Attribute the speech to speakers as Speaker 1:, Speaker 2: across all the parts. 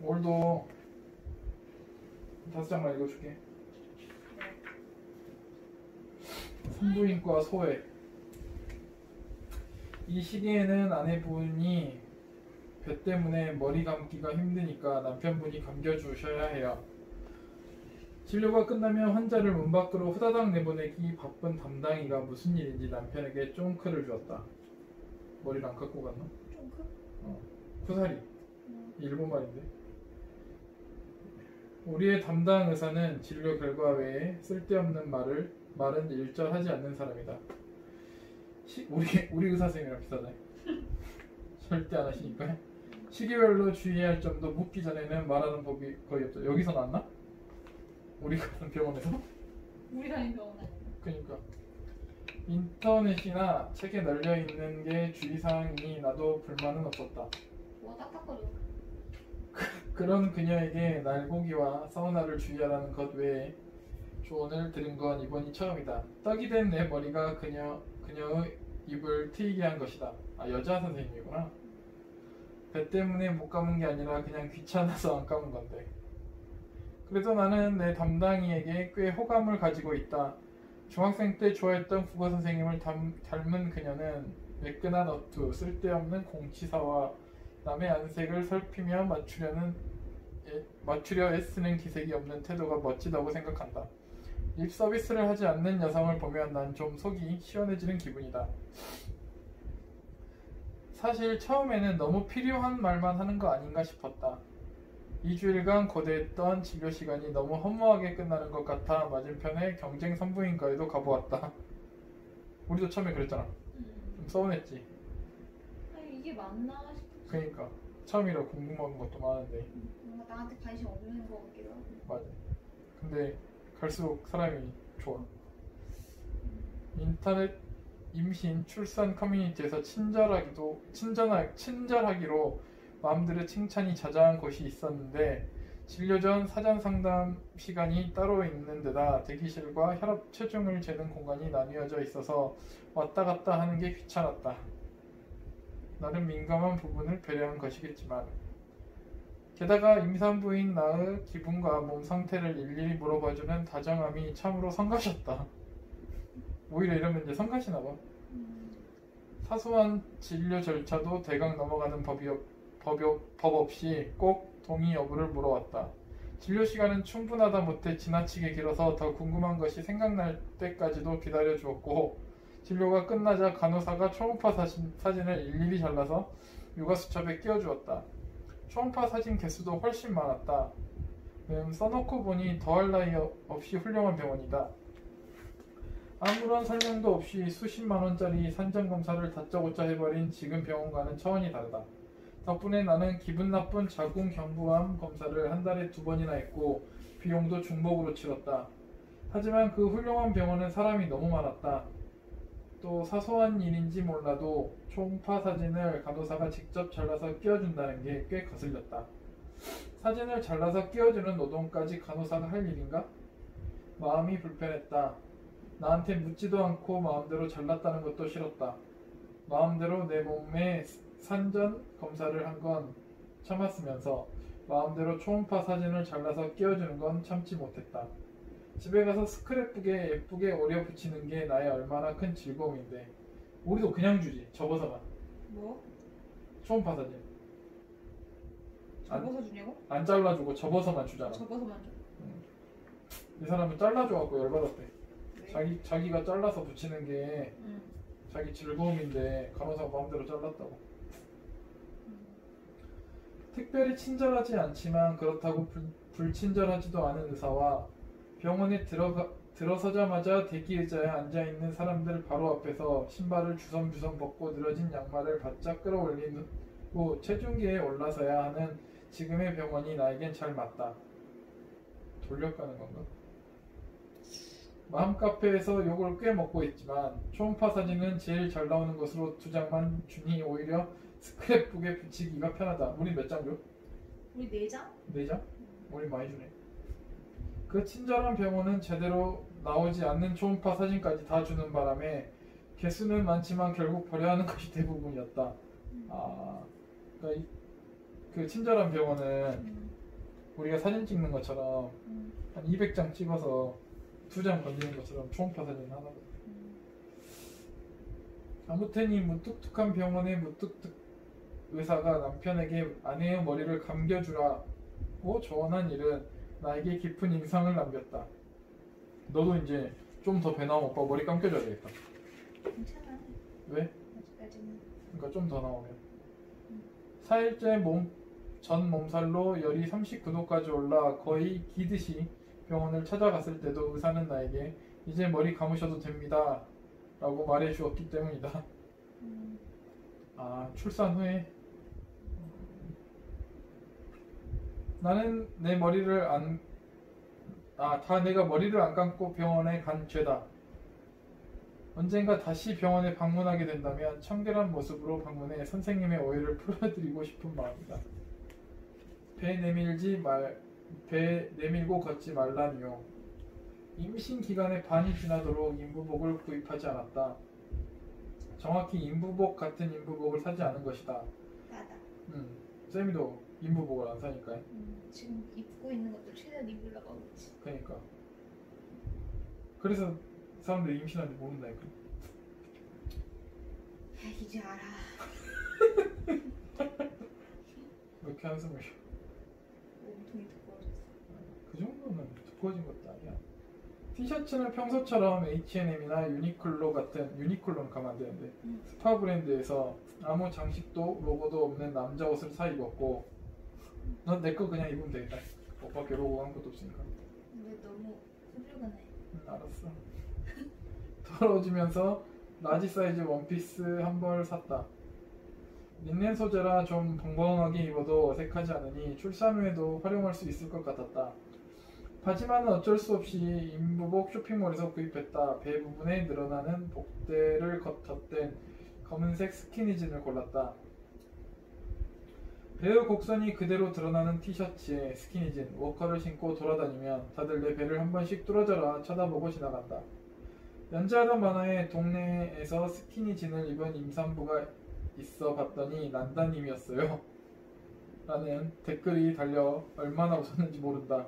Speaker 1: 오늘도 5장만 읽어줄게. 산부인과 소외. 이 시기에는 아내분이 배 때문에 머리 감기가 힘드니까 남편분이 감겨주셔야 해요. 진료가 끝나면 환자를 문 밖으로 후다닥 내보내기 바쁜 담당이가 무슨 일인지 남편에게 쫑크를 주었다. 머리를 안 깎고 갔나?
Speaker 2: 쫑크?
Speaker 1: 쿠사리. 일본 말인데. 우리의 담당 의사는 진료 결과 외에 쓸데없는 말은 일절하지 않는 사람이다. 우리 의사 선생님이랑 비슷하네. 절대 안 하시니까. 시기별로 주의해야 할 점도 묻기 전에는 말하는 법이 거의 없다. 여기서 났나? 우리 같은 병원에서?
Speaker 2: 우리 다니는 병원 아니야?
Speaker 1: 그러니까 인터넷이나 책에 널려있는 게 주의사항이니 나도 불만은 없었다.
Speaker 2: 뭐 딱딱거려.
Speaker 1: 그런 그녀에게 날고기와 사우나를 주의하라는 것 외에 조언을 들은 건 이번이 처음이다. 떡이 된 내 머리가 그녀의 입을 트이게 한 것이다. 아, 여자 선생님이구나. 배 때문에 못 감은 게 아니라 그냥 귀찮아서 안 감은 건데. 그래도 나는 내 담당이에게 꽤 호감을 가지고 있다. 중학생 때 좋아했던 국어 선생님을 닮은 그녀는 매끈한 어투, 쓸데없는 공치사와 남의 안색을 살피며 맞추려 애쓰는 기색이 없는 태도가 멋지다고 생각한다. 립 서비스를 하지 않는 여성을 보면 난 좀 속이 시원해지는 기분이다. 사실 처음에는 너무 필요한 말만 하는 거 아닌가 싶었다. 2주일간 고대했던 진료 시간이 너무 허무하게 끝나는 것 같아 맞은편에 경쟁 산부인과에도 가보았다. 우리도 처음에 그랬잖아. 좀 서운했지.
Speaker 2: 아니 이게 맞나 싶어.
Speaker 1: 그러니까 처음이라 궁금한 것도 많은데.
Speaker 2: 뭔가 나한테 관심 없는 거 같기도 하고.
Speaker 1: 맞아. 근데 갈수록 사람이 좋아. 인터넷 임신 출산 커뮤니티에서 친절하기로 마음들의 칭찬이 자자한 곳이 있었는데 진료 전 사전 상담 시간이 따로 있는 데다 대기실과 혈압 체중을 재는 공간이 나뉘어져 있어서 왔다 갔다 하는 게 귀찮았다. 나름 민감한 부분을 배려한 것이겠지만 게다가 임산부인 나의 기분과 몸 상태를 일일이 물어봐주는 다정함이 참으로 성가셨다. 오히려 이러면 이제 성가시나봐. 사소한 진료 절차도 대강 넘어가는 법 없이 꼭 동의 여부를 물어왔다. 진료 시간은 충분하다 못해 지나치게 길어서 더 궁금한 것이 생각날 때까지도 기다려주었고 진료가 끝나자 간호사가 초음파 사진을 일일이 잘라서 육아수첩에 끼워주었다. 초음파 사진 개수도 훨씬 많았다. 써놓고 보니 더할 나위 없이 훌륭한 병원이다. 아무런 설명도 없이 수십만 원짜리 산정검사를 다짜고짜 해버린 지금 병원과는 차원이 다르다. 덕분에 나는 기분 나쁜 자궁경부암 검사를 한 달에 2번이나 했고 비용도 중복으로 치렀다. 하지만 그 훌륭한 병원은 사람이 너무 많았다. 또 사소한 일인지 몰라도 초음파 사진을 간호사가 직접 잘라서 끼워준다는 게 꽤 거슬렸다. 사진을 잘라서 끼워주는 노동까지 간호사가 할 일인가? 마음이 불편했다. 나한테 묻지도 않고 마음대로 잘랐다는 것도 싫었다. 마음대로 내 몸에 산전 검사를 한 건 참았으면서 마음대로 초음파 사진을 잘라서 끼워주는 건 참지 못했다. 집에 가서 스크랩북에 예쁘게 오려 붙이는 게 나의 얼마나 큰 즐거움인데 우리도 그냥 주지. 접어서만.
Speaker 2: 뭐?
Speaker 1: 초음파 사진
Speaker 2: 접어서 주냐고?
Speaker 1: 안 잘라주고 접어서만 주잖아.
Speaker 2: 접어서만 줘.
Speaker 1: 이 사람은 잘라줘갖고 열받았대.
Speaker 2: 왜?
Speaker 1: 자기가 잘라서 붙이는 게 자기 즐거움인데 간호사가 마음대로 잘랐다고. 특별히 친절하지 않지만 그렇다고 불친절하지도 않은 의사와 병원에 들어서자마자 대기 의자에 앉아있는 사람들 바로 앞에서 신발을 주섬주섬 벗고 늘어진 양말을 바짝 끌어올린 후 체중계에 올라서야 하는 지금의 병원이 나에겐 잘 맞다. 돌려가는 건가? 맘카페에서 욕을 꽤 먹고 있지만 초음파 사진은 제일 잘 나오는 것으로 2장만 주니 오히려 스크랩북에 붙이기가 편하다. 우리 몇 장 줘?
Speaker 2: 우리 4장?
Speaker 1: 4장? 우리 많이 주네. 그 친절한 병원은 제대로 나오지 않는 초음파 사진까지 다 주는 바람에 개수는 많지만 결국 버려야 하는 것이 대부분이었다. 그러니까 그 친절한 병원은 우리가 사진 찍는 것처럼 한 200장 찍어서 2장 건드는 것처럼 초음파 사진 하나거든. 아무튼 이 무뚝뚝한 병원의 무뚝뚝 의사가 남편에게 아내의 머리를 감겨주라고 조언한 일은 나에게 깊은 인상을 남겼다. 너도 이제 좀 더 배 나오면 오빠 머리 감겨줘야 되겠다.
Speaker 2: 괜찮아.
Speaker 1: 왜?
Speaker 2: 아직까지는.
Speaker 1: 그러니까 좀 더 나오면. 4일째 전 몸살로 열이 39도까지 올라 거의 기듯이 병원을 찾아갔을 때도 의사는 나에게 이제 머리 감으셔도 됩니다 라고 말해 주었기 때문이다. 아, 출산 후에 나는 내 머리를 다 내가 머리를 안 감고 병원에 간 죄다. 언젠가 다시 병원에 방문하게 된다면 청결한 모습으로 방문해 선생님의 오해를 풀어드리고 싶은 마음이다. 배 내밀고 걷지 말라니요. 임신 기간의 반이 지나도록 인부복을 구입하지 않았다. 정확히 인부복 같은 인부복을 사지 않은 것이다.
Speaker 2: 나다.
Speaker 1: 쌤이도 인부복을 안 사니까.
Speaker 2: 지금 입고 있는 것도 최대한 입으려고 하고 있지.
Speaker 1: 그러니까. 그래서 사람들이 임신하는지 모른다니까.
Speaker 2: 이제 알아.
Speaker 1: 왜 이렇게 한숨을 쉬어?
Speaker 2: 몸통이 두꺼워졌어.
Speaker 1: 그 정도는 두꺼워진 것도 아니야. 티셔츠는 평소처럼 H&M이나 유니클로는 가면 안 되는데 스파 브랜드에서 아무 장식도 로고도 없는 남자 옷을 사 입었고, 넌 내 거 그냥 입으면 되겠다. 오빠께 로고 한 것도 없으니까.
Speaker 2: 근데 너무 훌륭하네.
Speaker 1: 알았어. 더러워지면서 라지 사이즈 원피스 한 벌 샀다. 린넨 소재라 좀 벙벙하게 입어도 어색하지 않으니 출산 후에도 활용할 수 있을 것 같았다. 바지만은 어쩔 수 없이 인부복 쇼핑몰에서 구입했다. 배 부분에 늘어나는 복대를 덧댄 검은색 스키니진을 골랐다. 배의 곡선이 그대로 드러나는 티셔츠에 스키니진, 워커를 신고 돌아다니면 다들 내 배를 한 번씩 뚫어져라 쳐다보고 지나간다. 연재하던 만화에 동네에서 스키니진을 입은 임산부가 있어 봤더니 난다님이었어요. 라는 댓글이 달려 얼마나 웃었는지 모른다.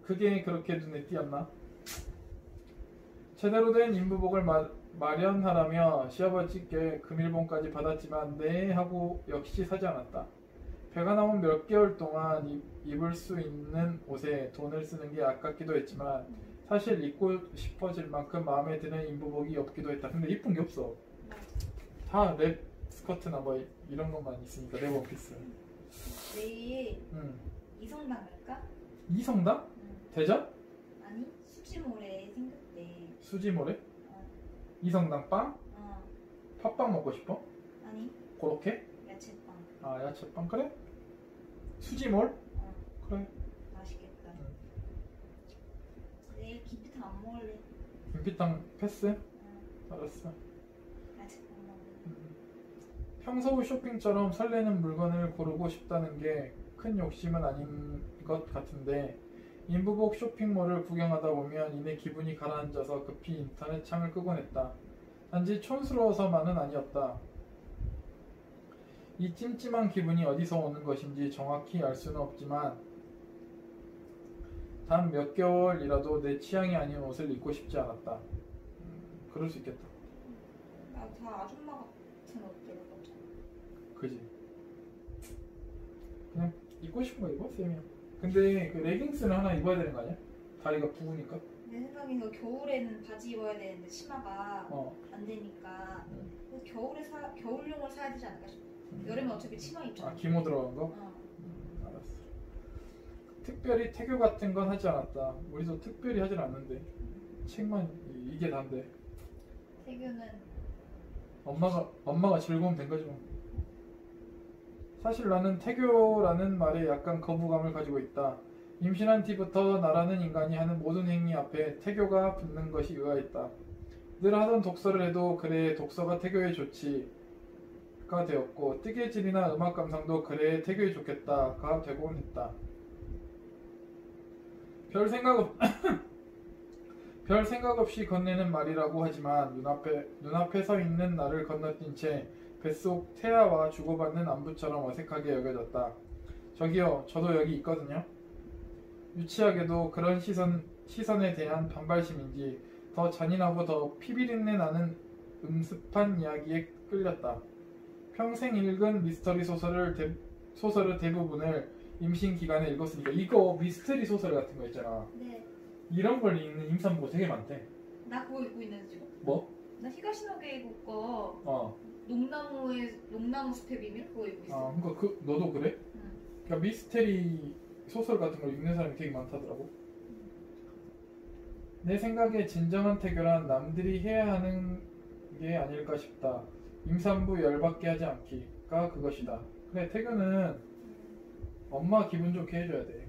Speaker 1: 그게 그렇게 눈에 띄었나? 제대로 된 인부복을 마련하라며 시아버지께 금일봉까지 받았지만 네 하고 역시 사지 않았다. 배가 나온 몇 개월 동안 입을 수 있는 옷에 돈을 쓰는 게 아깝기도 했지만 사실 입고 싶어질 만큼 마음에 드는 인부복이 없기도 했다. 근데 이쁜 게 없어. 다 랩 스커트나 뭐 이런 것만 있으니까 랩 원피스.
Speaker 2: 내일 이성당 갈까?
Speaker 1: 이성당? 대전?
Speaker 2: 아니 수지모래 생겼대.
Speaker 1: 수지모래?
Speaker 2: 어.
Speaker 1: 이성당 빵?
Speaker 2: 어.
Speaker 1: 팥빵 먹고 싶어?
Speaker 2: 아니
Speaker 1: 그렇게?
Speaker 2: 야채빵.
Speaker 1: 아, 야채빵? 그래? 수지몰?
Speaker 2: 어.
Speaker 1: 그래.
Speaker 2: 맛있겠다. 내일 김피탕 안 먹을래.
Speaker 1: 김피탕 패스?
Speaker 2: 응.
Speaker 1: 알았어.
Speaker 2: 야채빵 먹을래.
Speaker 1: 평소 쇼핑처럼 설레는 물건을 고르고 싶다는 게 큰 욕심은 아닌 것 같은데 인부복 쇼핑몰을 구경하다 보면 이내 기분이 가라앉아서 급히 인터넷 창을 끄곤 했다. 단지 촌스러워서만은 아니었다. 이 찜찜한 기분이 어디서 오는 것인지 정확히 알 수는 없지만 단 몇 개월이라도 내 취향이 아닌 옷을 입고 싶지 않았다. 그럴 수 있겠다.
Speaker 2: 나 다 아줌마 같은 옷들 입었잖아.
Speaker 1: 그지? 그냥 입고 싶은 거 입어, 쌤이야. 근데 그 레깅스는 하나 입어야 되는 거 아니야? 다리가 부으니까.
Speaker 2: 내 생각엔 이거 겨울에는 바지 입어야 되는데 치마가 안 되니까 겨울용을 사야 되지 않을까 싶어. 여름에 어차피 치마 입잖아.
Speaker 1: 아, 기모 들어간 거? 알았어. 특별히 태교 같은 건 하지 않았다. 우리도 특별히 하진 않는데 책만 이게 단데.
Speaker 2: 태교는
Speaker 1: 엄마가 즐거우면 된 거지 뭐. 사실 나는 태교라는 말에 약간 거부감을 가지고 있다. 임신한 뒤부터 나라는 인간이 하는 모든 행위 앞에 태교가 붙는 것이 의아했다. 늘 하던 독서를 해도 그래 독서가 태교에 좋지가 되었고 뜨개질이나 음악 감상도 그래 태교에 좋겠다가 되곤 했다. 별 생각 없이 건네는 말이라고 하지만 눈앞에 서 있는 나를 건너뛴 채 뱃속 태아와 주고받는 안부처럼 어색하게 여겨졌다. 저기요, 저도 여기 있거든요. 유치하게도 그런 시선에 대한 반발심인지 더 잔인하고 더 피비린내 나는 음습한 이야기에 끌렸다. 평생 읽은 미스터리 소설의 대부분을 임신 기간에 읽었으니까 이거 미스터리 소설 같은 거 있잖아.
Speaker 2: 네.
Speaker 1: 이런 걸 읽는 임산부가 되게 많대.
Speaker 2: 나 그거 읽고 있는데 지금.
Speaker 1: 뭐?
Speaker 2: 나 히가시노 게이고 거 농나무 숲의 비밀 그거 읽고 있어.
Speaker 1: 아, 그러니까 너도 그래?
Speaker 2: 응.
Speaker 1: 그러니까 미스터리 소설 같은 걸 읽는 사람이 되게 많다더라고. 내 생각에 진정한 태교란 남들이 해야 하는 게 아닐까 싶다. 임산부 열받게 하지 않기가 그것이다. 그래, 태교는 엄마 기분 좋게 해줘야 돼.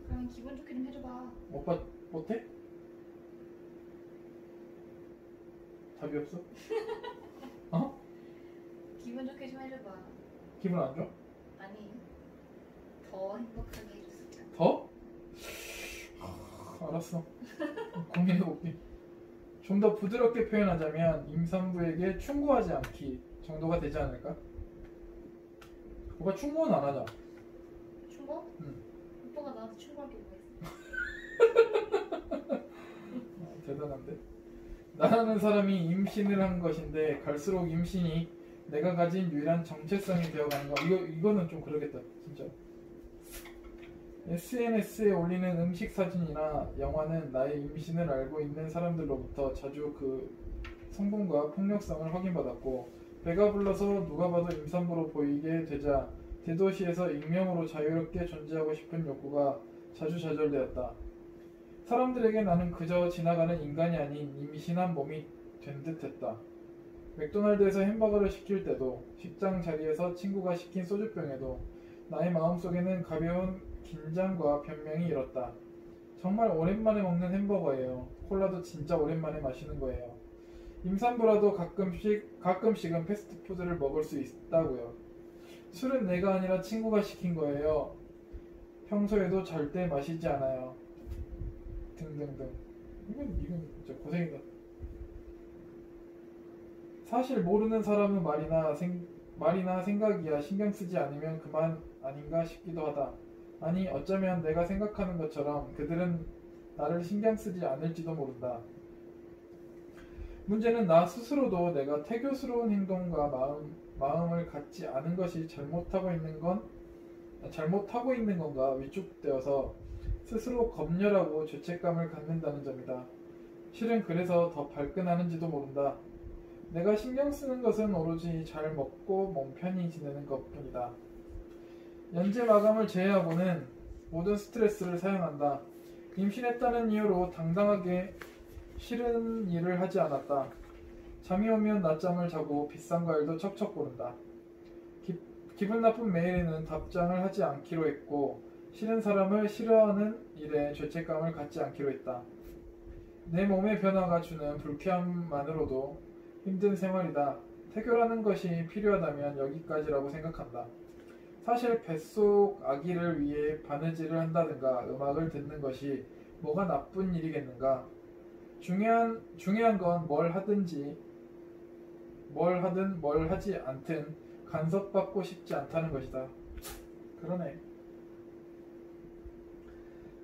Speaker 2: 그럼 기분 좋게 좀 해줘봐.
Speaker 1: 오빠 못해? 답이 없어? 어?
Speaker 2: 기분 좋게 좀 해줘봐.
Speaker 1: 기분 안 좋아?
Speaker 2: 아니, 더 행복하게 해줬으면.
Speaker 1: 더? 알았어. 고민해볼게. 좀 더 부드럽게 표현하자면 임산부에게 충고하지 않기 정도가 되지 않을까? 오빠 충고는 안 하자.
Speaker 2: 충고?
Speaker 1: 응.
Speaker 2: 오빠가 나한테 충고할 게 뭐가 있어?
Speaker 1: 대단한데? 나라는 사람이 임신을 한 것인데 갈수록 임신이 내가 가진 유일한 정체성이 되어가는 거. 이거는 좀 그러겠다 진짜. SNS에 올리는 음식 사진이나 영화는 나의 임신을 알고 있는 사람들로부터 자주 그 성분과 폭력성을 확인받았고, 배가 불러서 누가 봐도 임산부로 보이게 되자 대도시에서 익명으로 자유롭게 존재하고 싶은 욕구가 자주 좌절되었다. 사람들에게 나는 그저 지나가는 인간이 아닌 임신한 몸이 된 듯했다. 맥도날드에서 햄버거를 시킬 때도, 직장 자리에서 친구가 시킨 소주병에도 나의 마음속에는 가벼운 긴장과 변명이 일었다. 정말 오랜만에 먹는 햄버거예요. 콜라도 진짜 오랜만에 마시는 거예요. 임산부라도 가끔씩은 패스트푸드를 먹을 수 있다고요. 술은 내가 아니라 친구가 시킨 거예요. 평소에도 절대 마시지 않아요. 등등등. 이건 진짜 고생이다. 사실 모르는 사람은 말이나 생각이야 신경 쓰지 않으면 그만 아닌가 싶기도 하다. 아니, 어쩌면 내가 생각하는 것처럼 그들은 나를 신경 쓰지 않을지도 모른다. 문제는 나 스스로도 내가 태교스러운 행동과 마음을 갖지 않은 것이 잘못하고 있는 건가 위축되어서 스스로 검열하고 죄책감을 갖는다는 점이다. 실은 그래서 더 발끈하는지도 모른다. 내가 신경 쓰는 것은 오로지 잘 먹고 몸 편히 지내는 것뿐이다. 연재 마감을 제외하고는 모든 스트레스를 사용한다. 임신했다는 이유로 당당하게 싫은 일을 하지 않았다. 잠이 오면 낮잠을 자고 비싼 과일도 척척 고른다. 기분 나쁜 메일에는 답장을 하지 않기로 했고, 싫은 사람을 싫어하는 일에 죄책감을 갖지 않기로 했다. 내 몸의 변화가 주는 불쾌함만으로도 힘든 생활이다. 태교라는 것이 필요하다면 여기까지라고 생각한다. 사실 뱃속 아기를 위해 바느질을 한다든가 음악을 듣는 것이 뭐가 나쁜 일이겠는가. 중요한 건 뭘 하든 뭘 하지 않든 간섭받고 싶지 않다는 것이다. 그러네.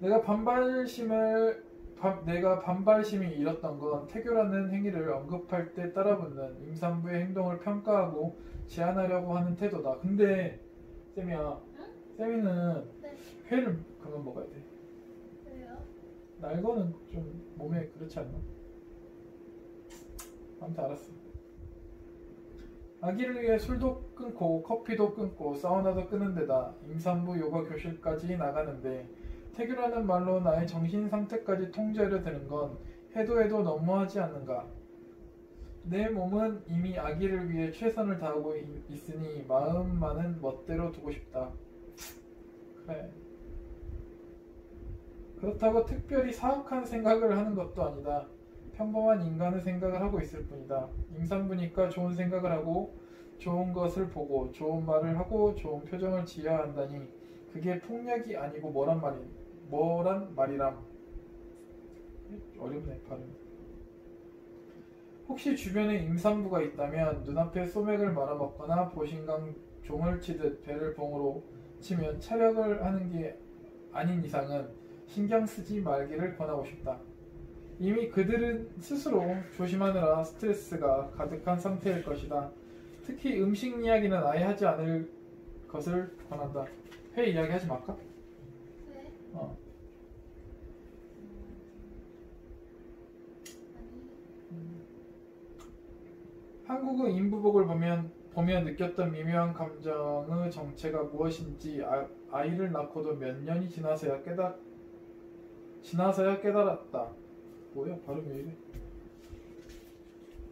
Speaker 1: 내가 반발심이 일었던 건 태교라는 행위를 언급할 때 따라붙는 임산부의 행동을 평가하고 제한하려고 하는 태도다. 근데 쌤이야,
Speaker 2: 응?
Speaker 1: 쌤이는
Speaker 2: 네.
Speaker 1: 회를 그만 먹어야 돼.
Speaker 2: 왜요?
Speaker 1: 날거는 좀 몸에 그렇지 않나? 아무튼 알았어. 아기를 위해 술도 끊고 커피도 끊고 사우나도 끄는 데다 임산부 요가 교실까지 나가는데 태교라는 말로 나의 정신 상태까지 통제하려 드는 건 해도 너무하지 않는가? 내 몸은 이미 아기를 위해 최선을 다하고 있으니 마음만은 멋대로 두고 싶다. 그래. 그렇다고 특별히 사악한 생각을 하는 것도 아니다. 평범한 인간의 생각을 하고 있을 뿐이다. 임산부니까 좋은 생각을 하고 좋은 것을 보고 좋은 말을 하고 좋은 표정을 지어야 한다니 그게 폭력이 아니고 뭐란 말이람. 어렵네 발음. 혹시 주변에 임산부가 있다면 눈앞에 소맥을 말아먹거나 보신강 종을 치듯 배를 봉으로 치면 차력을 하는 게 아닌 이상은 신경 쓰지 말기를 권하고 싶다. 이미 그들은 스스로 조심하느라 스트레스가 가득한 상태일 것이다. 특히 음식 이야기는 아예 하지 않을 것을 권한다. 회 이야기 하지 말까?
Speaker 2: 왜?
Speaker 1: 어. 한국의 인부복을 보며 느꼈던 미묘한 감정의 정체가 무엇인지 아이를 낳고도 몇 년이 지나서야 깨달았다. 뭐야? 발음이 왜 이래?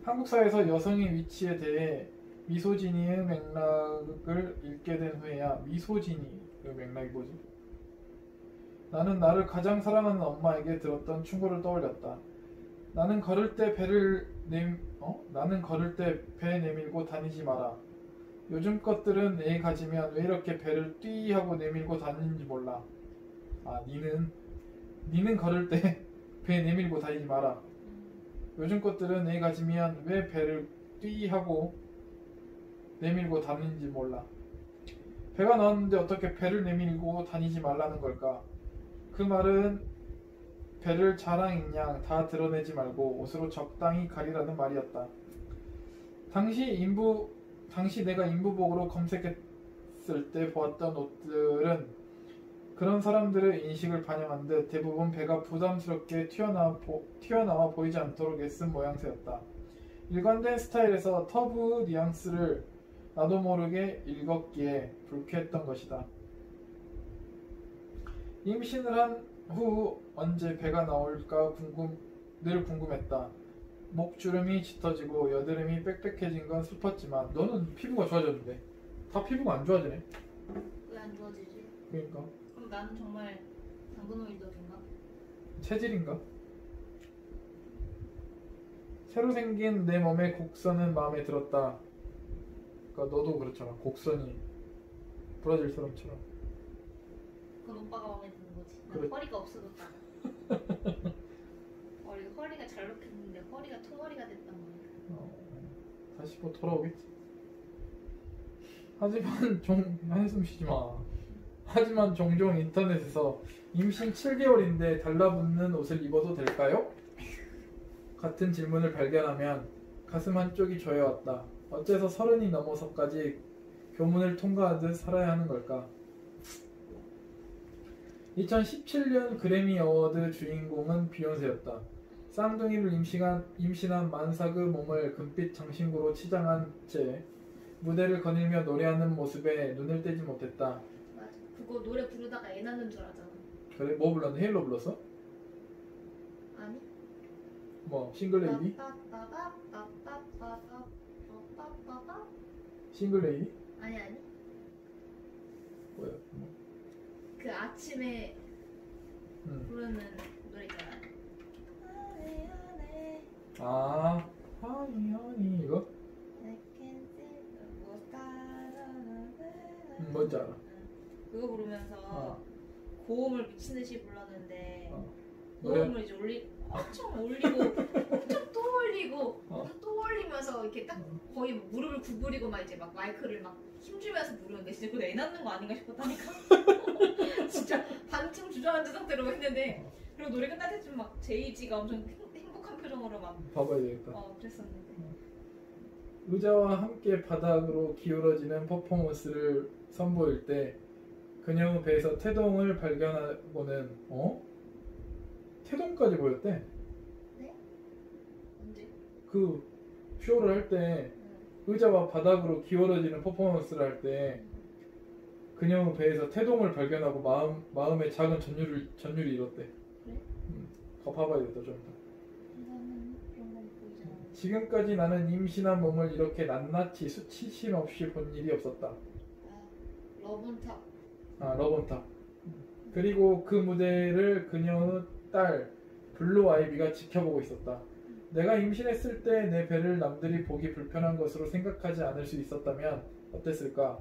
Speaker 1: 한국 사회에서 여성의 위치에 대해 미소진이의 맥락을 읽게 된 후에야 미소진이의 맥락이 뭐지? 나는 나를 가장 사랑하는 엄마에게 들었던 충고를 떠올렸다. 나는 걸을 때 배 내밀고 다니지 마라. 요즘 것들은 애 가지면 왜 이렇게 배를 띠 하고 내밀고 다니는지 몰라. 아, 니는 걸을 때 배 내밀고 다니지 마라. 요즘 것들은 애 가지면 왜 배를 띠 하고 내밀고 다니는지 몰라. 배가 나왔는데 어떻게 배를 내밀고 다니지 말라는 걸까? 그 말은 배를 자랑인 양 다 드러내지 말고 옷으로 적당히 가리라는 말이었다. 당시 내가 인부복으로 검색했을 때 보았던 옷들은 그런 사람들의 인식을 반영한 듯 대부분 배가 부담스럽게 튀어나와 보이지 않도록 애쓴 모양새였다. 일관된 스타일에서 터브 뉘앙스를 나도 모르게 읽었기에 불쾌했던 것이다. 임신을 한 후 언제 배가 나올까 늘 궁금했다. 목주름이 짙어지고 여드름이 빽빽해진 건 슬펐지만 너는 피부가 좋아졌는데 다 피부가 안 좋아지네.
Speaker 2: 왜 안 좋아지지?
Speaker 1: 그러니까
Speaker 2: 그럼 나는 정말 당근오일덕인가?
Speaker 1: 체질인가? 새로 생긴 내 몸의 곡선은 마음에 들었다. 그러니까 너도 그렇잖아. 곡선이 부러질 사람처럼.
Speaker 2: 그건 오빠가 마음에 드는 거지. 난
Speaker 1: 그래.
Speaker 2: 허리가 없어졌다. 허리가 잘 먹혔는데 허리가 통허리가 됐단 말이야.
Speaker 1: 다시 뭐 돌아오겠지. 하지만 한숨 쉬지 마. 하지만 종종 인터넷에서 임신 7개월인데 달라붙는 옷을 입어도 될까요? 같은 질문을 발견하면 가슴 한쪽이 조여왔다. 어째서 30이 넘어서까지 교문을 통과하듯 살아야 하는 걸까? 2017년 그래미 어워드 주인공은 비욘세였다. 쌍둥이를 임신한 만삭의 몸을 금빛 장신구로 치장한 채 무대를 거닐며 노래하는 모습에 눈을 떼지 못했다.
Speaker 2: 맞아. 그거 노래 부르다가 애 낳는 줄 알았잖아.
Speaker 1: 그래? 뭐 불렀는데? 헤일로 불렀어?
Speaker 2: 아니?
Speaker 1: 뭐? 싱글레이디? 싱글레이디?
Speaker 2: 아니.
Speaker 1: 뭐야? 뭐.
Speaker 2: 그 아침에 부르는 노래 있잖아.
Speaker 1: 아, 하니 이거? 뭔지 알아.
Speaker 2: 그거 부르면서 고음을 미친 듯이 불렀는데 고음을 이제 엄청 올리고 엄청 또 올리고 또 올리면서 이렇게 딱 거의 무릎을 구부리고 막 이제 막 마이크를 막 힘주면서 부르는데 진짜 그거 애 낳는 거 아닌가 싶었다니까. 진짜 반쯤 주저앉은 상태로 했는데 그리고 노래 끝날 때쯤 막 제이지가 엄청 행복한 표정으로 막
Speaker 1: 봐봐야 되겠다.
Speaker 2: 그랬었는데.
Speaker 1: 의자와 함께 바닥으로 기울어지는 퍼포먼스를 선보일 때 그녀의 배에서 태동을 발견하고는 태동까지 보였대.
Speaker 2: 네? 언제?
Speaker 1: 그 쇼를 할 때 의자와 바닥으로 기울어지는 퍼포먼스를 할 때 그녀의 배에서 태동을 발견하고 마음의 작은 전율이 일었대.
Speaker 2: 그래?
Speaker 1: 더 봐봐야겠다 좀.
Speaker 2: 나는 그런 건 보이지 않아.
Speaker 1: 지금까지 나는 임신한 몸을 이렇게 낱낱이 수치심 없이 본 일이 없었다.
Speaker 2: 러브탑.
Speaker 1: 러본탑. 그리고 그 무대를 그녀의 딸 블루 아이비가 지켜보고 있었다. 내가 임신했을 때 내 배를 남들이 보기 불편한 것으로 생각하지 않을 수 있었다면 어땠을까?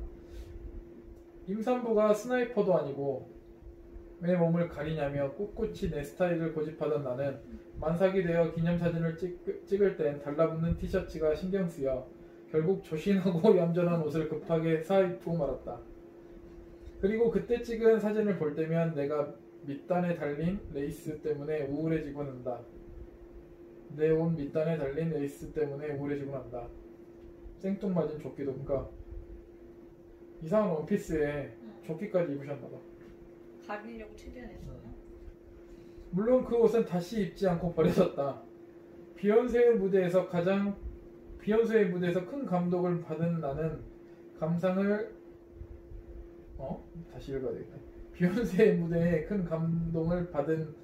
Speaker 1: 임산부가 스나이퍼도 아니고 왜 몸을 가리냐며 꿋꿋이 내 스타일을 고집하던 나는 만삭이 되어 기념사진을 찍을 땐 달라붙는 티셔츠가 신경 쓰여 결국 조신하고 얌전한 옷을 급하게 사입고 말았다. 그리고 그때 찍은 사진을 볼 때면 내가 밑단에 달린 레이스 때문에 우울해지곤 한다. 내 옷 밑단에 달린 레이스 때문에 우울해지곤 한다. 생뚱맞은 조끼도 그러니까 이상한 원피스에 조끼까지 입으셨나봐.
Speaker 2: 가리려고 최대한 했어요.
Speaker 1: 물론 그 옷은 다시 입지 않고 버려졌다. 비욘세의 무대에서 큰 감동을 받은 나는 감상을 다시 읽어야 되겠다. 비욘세의 무대에 큰 감동을 받은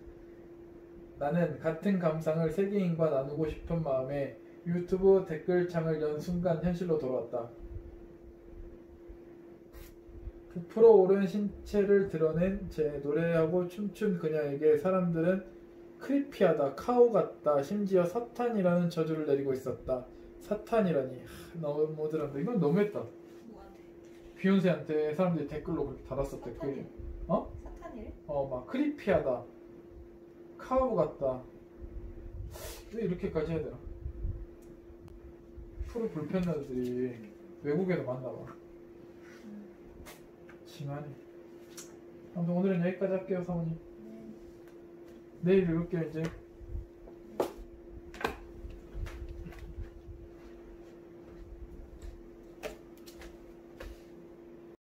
Speaker 1: 나는 같은 감상을 세계인과 나누고 싶은 마음에 유튜브 댓글창을 연 순간 현실로 돌아왔다. 부풀어 오른 신체를 드러낸 제 노래하고 춤춘 그녀에게 사람들은 크리피하다, 카오 같다, 심지어 사탄이라는 저주를 내리고 있었다. 사탄이라니 너무 들었다. 이건 너무했다.
Speaker 2: 누구한테?
Speaker 1: 비욘세한테 사람들이 댓글로 그렇게 달았었대.
Speaker 2: 사탄이?
Speaker 1: 어?
Speaker 2: 사탄이래?
Speaker 1: 막 크리피하다, 카오 같다. 왜 이렇게까지 해야 되나? 프로 불펜러들이 외국에도 많나봐. 심하네. 아무튼 오늘은 여기까지 할게요, 사모님. 내일 읽을게요, 이제.